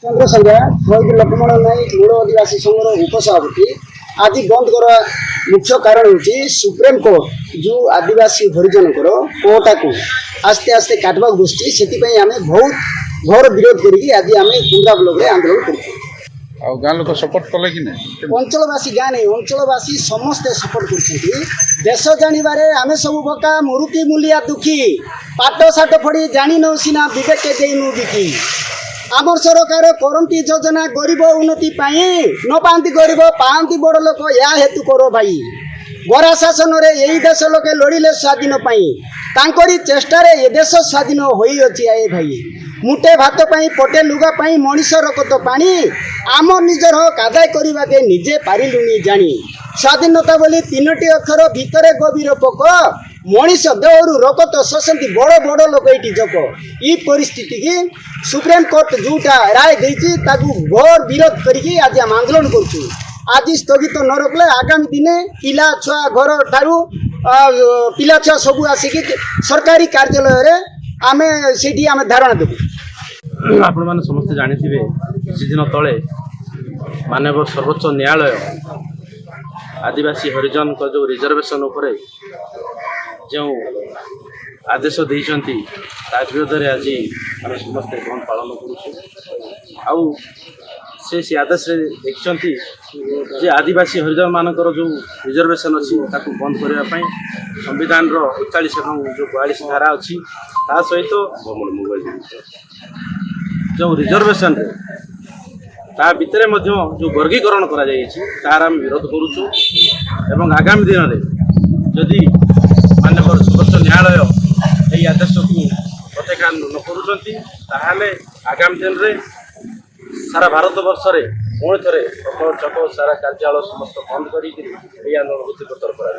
चंद्र संज्ञा शहीद लक्ष्मण नायक मूल आदिवासी संघर उपसभापति आज बंद कर मुख्य कारण हूँ सुप्रीम कोर्ट जो आदिवासी हरिजन कोटा को आस्ते आस्ते काटवा गोष्ठी से आम बहुत घोर विरोध करी आज आम कुंदा ब्लॉक आंदोलन कर गाँ लोक सपोर्ट कले कि अंचलवासी गाँ नहीं अंचलवासी समस्ते सपोर्ट कर देश जानिबारे आमे सब भका मुरुकी मूलिया दुखी पाट साट फड़ी जानी नौ सीना विवेक देनु बिकी आमर सरकार करती योजना गरीब उन्नति न पाती गरीब पाती बड़ लोक या हेतु करो भाई गरा शासन रे यही देश लोके लड़िले स्वाधीन तांकरी चेष्टा रे ये देश स्वाधीन होई अछि आए भाई मुटे भात पाई पटे लुगा पाई मनीष रकत पानी आम निजर हक आदाय करने के निजे पारिलुनी जानी स्वाधीनता बोली तीनोटी अक्षर भितरे गभीर पोक मनीष देहरु रकत शसंती बड़ बड़ लोक ये जक ई परिस्थिति की सुप्रीम कोर्ट जोटा राय देछि ताकू घोर विरोध करी आज आम आंदोलन करूँ आज स्थगित न रखले आगामी दिने पिला छुआ घर ठारू पिला छुआ सबू आसिक सरकारी कार्यालय आमे सेठी आमे धारणा देबू। आपण माने समस्त जानिथिबे किछि दिन तळे माननीय सर्वोच्च न्यायालय आदिवासी हरिजन को जो रिजर्वेशन उपरे जो आदेश देइछंती ता विरोध रे आज आमे समस्त बंद पालन करूछु आउ से आदेश देखिछंती जे आदिवासी हरिजन मानकर जो रिजर्वेशन अच्छी ताकू बंद करने संविधान 41 और जो 42 धारा अच्छी ता सहित जो रिजर्वेशन ता भितर जो वर्गीकरण तार आम विरोध करुचु एवं आगामी दिन में जदि माननीय सर्वोच्च न्यायालय यही आदेश को प्रत्याख्यान न करुँचे आगामी दिन में सारा भारत वर्ष रे पुणी थे चक सारा कार्यालय समस्त बंद कर आंदोलन को तीव्रतर करा।